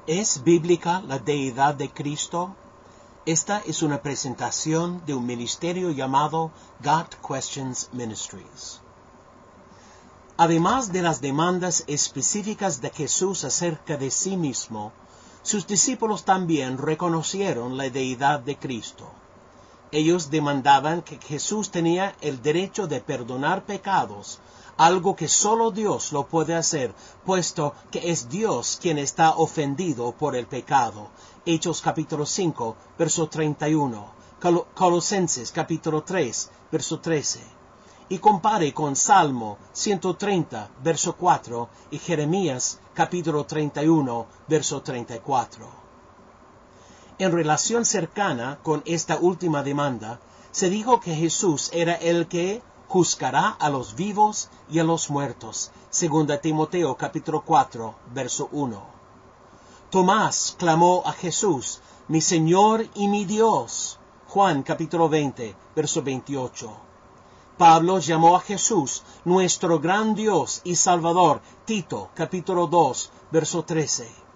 ¿Es bíblica la deidad de Cristo? Esta es una presentación de un ministerio llamado God Questions Ministries. Además de las demandas específicas de Jesús acerca de sí mismo, sus discípulos también reconocieron la deidad de Cristo. Ellos demandaban que Jesús tenía el derecho de perdonar pecados, algo que solo Dios lo puede hacer, puesto que es Dios quien está ofendido por el pecado. Hechos capítulo 5, verso 31, Colosenses capítulo 3, verso 13. Y compare con Salmo 130, verso 4, y Jeremías capítulo 31, verso 34. En relación cercana con esta última demanda, se dijo que Jesús era el que juzgará a los vivos y a los muertos. 2 Timoteo capítulo 4, verso 1. Tomás clamó a Jesús, mi Señor y mi Dios. Juan capítulo 20, verso 28. Pablo llamó a Jesús nuestro gran Dios y Salvador. Tito capítulo 2, verso 13.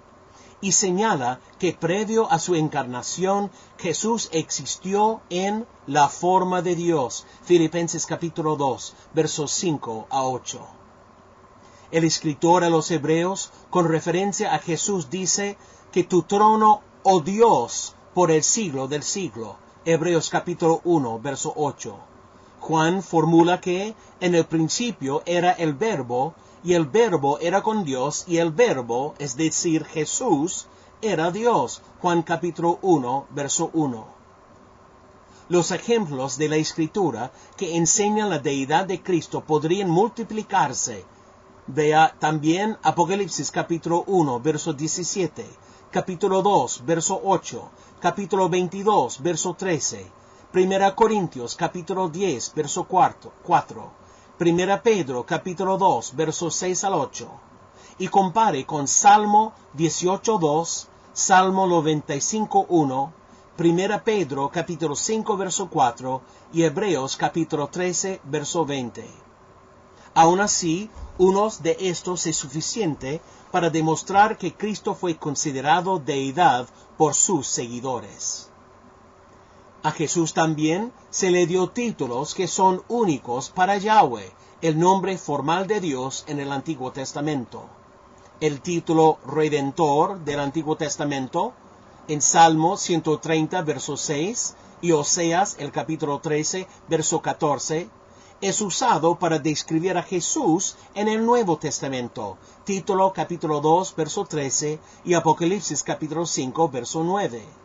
Y señala que previo a su encarnación, Jesús existió en la forma de Dios. Filipenses capítulo 2, versos 5 a 8. El escritor a los Hebreos, con referencia a Jesús, dice que tu trono, oh Dios, por el siglo del siglo. Hebreos capítulo 1, verso 8. Juan formula que en el principio era el Verbo, y el Verbo era con Dios, y el Verbo, es decir, Jesús, era Dios. Juan capítulo 1, verso 1. Los ejemplos de la Escritura que enseñan la deidad de Cristo podrían multiplicarse. Vea también Apocalipsis capítulo 1, verso 17, capítulo 2, verso 8, capítulo 22, verso 13, 1 Corintios capítulo 10, verso 4, 1 Pedro capítulo 2, versos 6 al 8, y compare con Salmo 18.2, Salmo 95.1, 1 Pedro capítulo 5, verso 4, y Hebreos capítulo 13, verso 20. Aún así, unos de estos es suficiente para demostrar que Cristo fue considerado deidad por sus seguidores. A Jesús también se le dio títulos que son únicos para Yahweh, el nombre formal de Dios en el Antiguo Testamento. El título Redentor del Antiguo Testamento, en Salmo 130, verso 6, y Oseas, el capítulo 13, verso 14, es usado para describir a Jesús en el Nuevo Testamento, título capítulo 2, verso 13, y Apocalipsis capítulo 5, verso 9.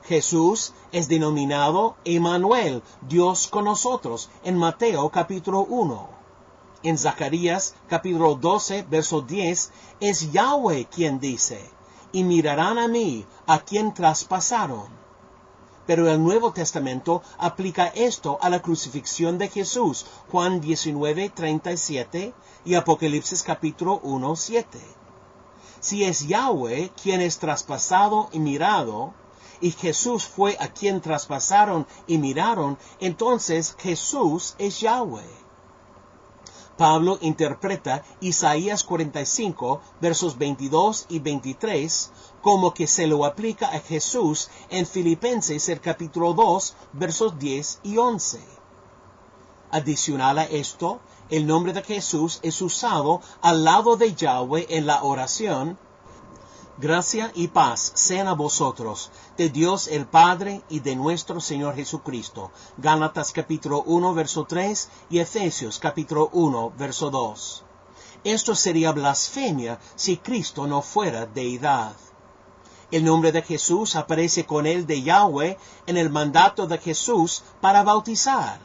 Jesús es denominado Emmanuel, Dios con nosotros, en Mateo capítulo 1. En Zacarías capítulo 12, verso 10, es Yahweh quien dice, y mirarán a mí, a quien traspasaron. Pero el Nuevo Testamento aplica esto a la crucifixión de Jesús, Juan 19, 37, y Apocalipsis capítulo 1, 7. Si es Yahweh quien es traspasado y mirado, y Jesús fue a quien traspasaron y miraron, entonces Jesús es Yahweh. Pablo interpreta Isaías 45, versos 22 y 23, como que se lo aplica a Jesús en Filipenses el capítulo 2, versos 10 y 11. Adicional a esto, el nombre de Jesús es usado al lado de Yahweh en la oración. Gracia y paz sean a vosotros, de Dios el Padre y de nuestro Señor Jesucristo. Gálatas capítulo 1, verso 3 y Efesios capítulo 1, verso 2. Esto sería blasfemia si Cristo no fuera deidad. El nombre de Jesús aparece con el de Yahweh en el mandato de Jesús para bautizar.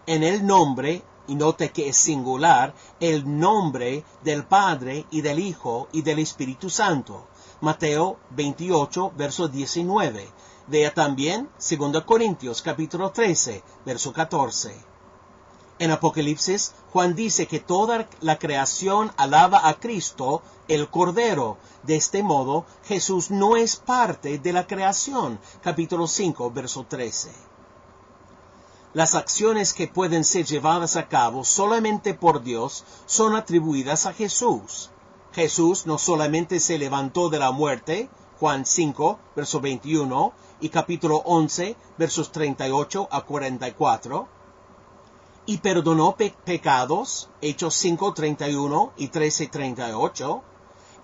En el nombre, y note que es singular, el nombre del Padre y del Hijo y del Espíritu Santo. Mateo 28, verso 19. Vea también 2 Corintios capítulo 13, verso 14. En Apocalipsis, Juan dice que toda la creación alaba a Cristo, el Cordero. De este modo, Jesús no es parte de la creación. Capítulo 5, verso 13. Las acciones que pueden ser llevadas a cabo solamente por Dios son atribuidas a Jesús. Jesús no solamente se levantó de la muerte, Juan 5, verso 21, y capítulo 11, versos 38 a 44, y perdonó pecados, Hechos 5, 31 y 13, 38,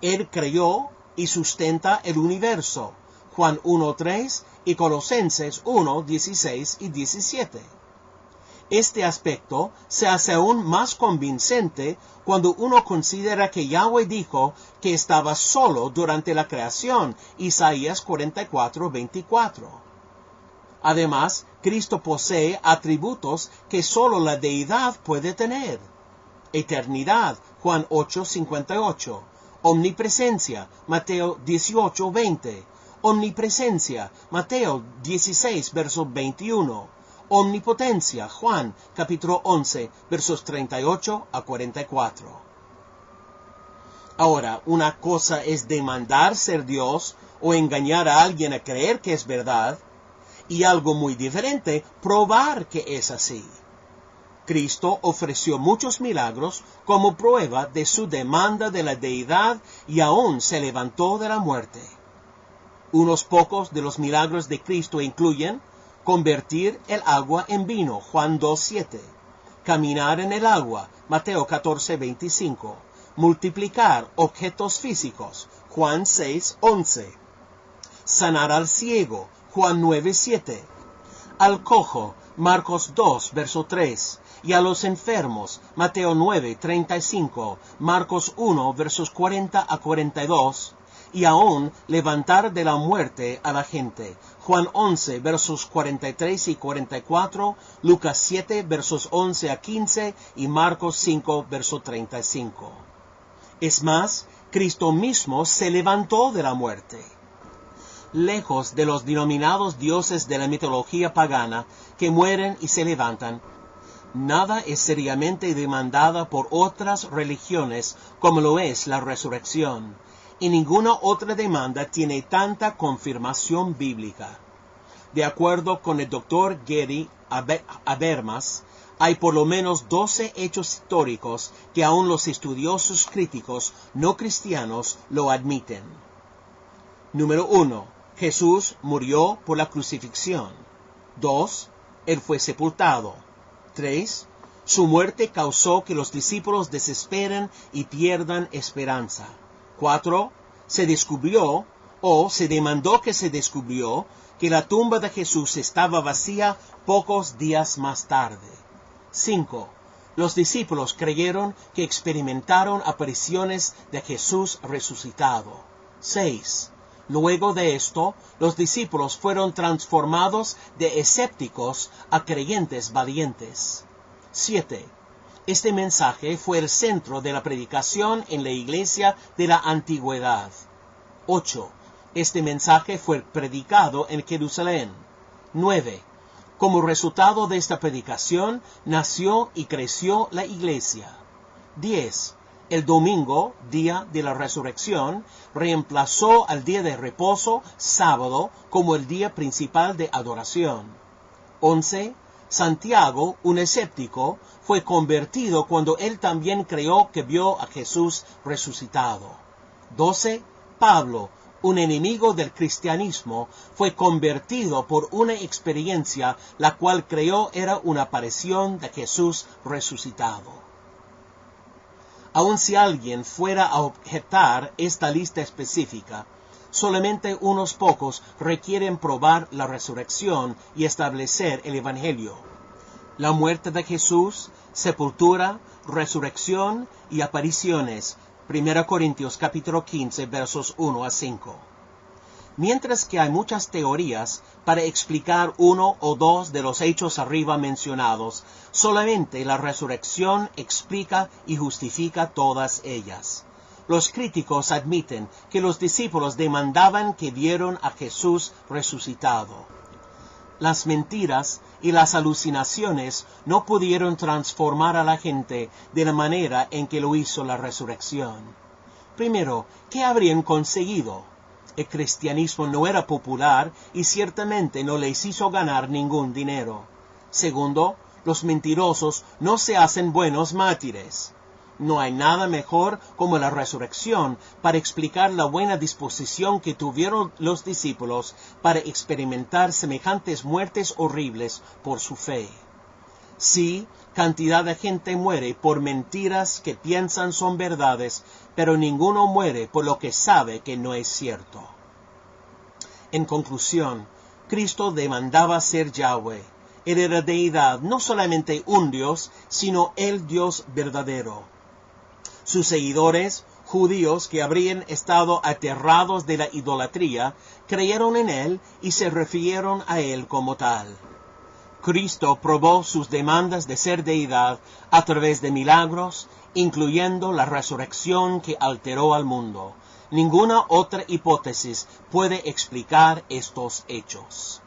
Él creó y sustenta el universo, Juan 1, 3 y Colosenses 1, 16 y 17. Este aspecto se hace aún más convincente cuando uno considera que Yahweh dijo que estaba solo durante la creación, Isaías 44, 24. Además, Cristo posee atributos que solo la deidad puede tener. Eternidad, Juan 8, 58. Omnipresencia, Mateo 18, 20. Omnipresencia, Mateo 16, verso 21. Omnipotencia, Juan, capítulo 11, versos 38 a 44. Ahora, una cosa es demandar ser Dios o engañar a alguien a creer que es verdad, y algo muy diferente, probar que es así. Cristo ofreció muchos milagros como prueba de su demanda de la deidad y aún se levantó de la muerte. Unos pocos de los milagros de Cristo incluyen convertir el agua en vino, Juan 2:7. Caminar en el agua, Mateo 14:25. Multiplicar objetos físicos, Juan 6:11. Sanar al ciego, Juan 9:7. Al cojo, Marcos 2, verso 3. Y a los enfermos, Mateo 9:35, Marcos 1, versos 40 a 42. Y aún levantar de la muerte a la gente, Juan 11, versos 43 y 44, Lucas 7, versos 11 a 15 y Marcos 5, verso 35. Es más, Cristo mismo se levantó de la muerte. Lejos de los denominados dioses de la mitología pagana que mueren y se levantan, nada es seriamente demandada por otras religiones como lo es la resurrección. Y ninguna otra demanda tiene tanta confirmación bíblica. De acuerdo con el Dr. Gary Habermas, hay por lo menos 12 hechos históricos que aún los estudiosos críticos no cristianos lo admiten. Número 1. Jesús murió por la crucifixión. 2. Él fue sepultado. 3. Su muerte causó que los discípulos desesperen y pierdan esperanza. 4. Se descubrió, o se demandó que se descubrió, que la tumba de Jesús estaba vacía pocos días más tarde. 5. Los discípulos creyeron que experimentaron apariciones de Jesús resucitado. 6. Luego de esto, los discípulos fueron transformados de escépticos a creyentes valientes. 7. Este mensaje fue el centro de la predicación en la iglesia de la antigüedad. 8. Este mensaje fue predicado en Jerusalén. 9. Como resultado de esta predicación, nació y creció la iglesia. 10. El domingo, día de la resurrección, reemplazó al día de reposo, sábado, como el día principal de adoración. 11. Santiago, un escéptico, fue convertido cuando él también creyó que vio a Jesús resucitado. 12. Pablo, un enemigo del cristianismo, fue convertido por una experiencia la cual creyó era una aparición de Jesús resucitado. Aun si alguien fuera a objetar esta lista específica, solamente unos pocos requieren probar la resurrección y establecer el Evangelio. La muerte de Jesús, sepultura, resurrección y apariciones. 1 Corintios capítulo 15, versos 1 a 5. Mientras que hay muchas teorías para explicar uno o dos de los hechos arriba mencionados, solamente la resurrección explica y justifica todas ellas. Los críticos admiten que los discípulos demandaban que vieron a Jesús resucitado. Las mentiras y las alucinaciones no pudieron transformar a la gente de la manera en que lo hizo la resurrección. Primero, ¿qué habrían conseguido? El cristianismo no era popular y ciertamente no les hizo ganar ningún dinero. Segundo, los mentirosos no se hacen buenos mártires. No hay nada mejor como la resurrección para explicar la buena disposición que tuvieron los discípulos para experimentar semejantes muertes horribles por su fe. Sí, cantidad de gente muere por mentiras que piensan son verdades, pero ninguno muere por lo que sabe que no es cierto. En conclusión, Cristo demandaba ser Yahweh. Él era deidad, no solamente un Dios, sino el Dios verdadero. Sus seguidores, judíos que habrían estado aterrados de la idolatría, creyeron en él y se refirieron a él como tal. Cristo probó sus demandas de ser deidad a través de milagros, incluyendo la resurrección que alteró al mundo. Ninguna otra hipótesis puede explicar estos hechos.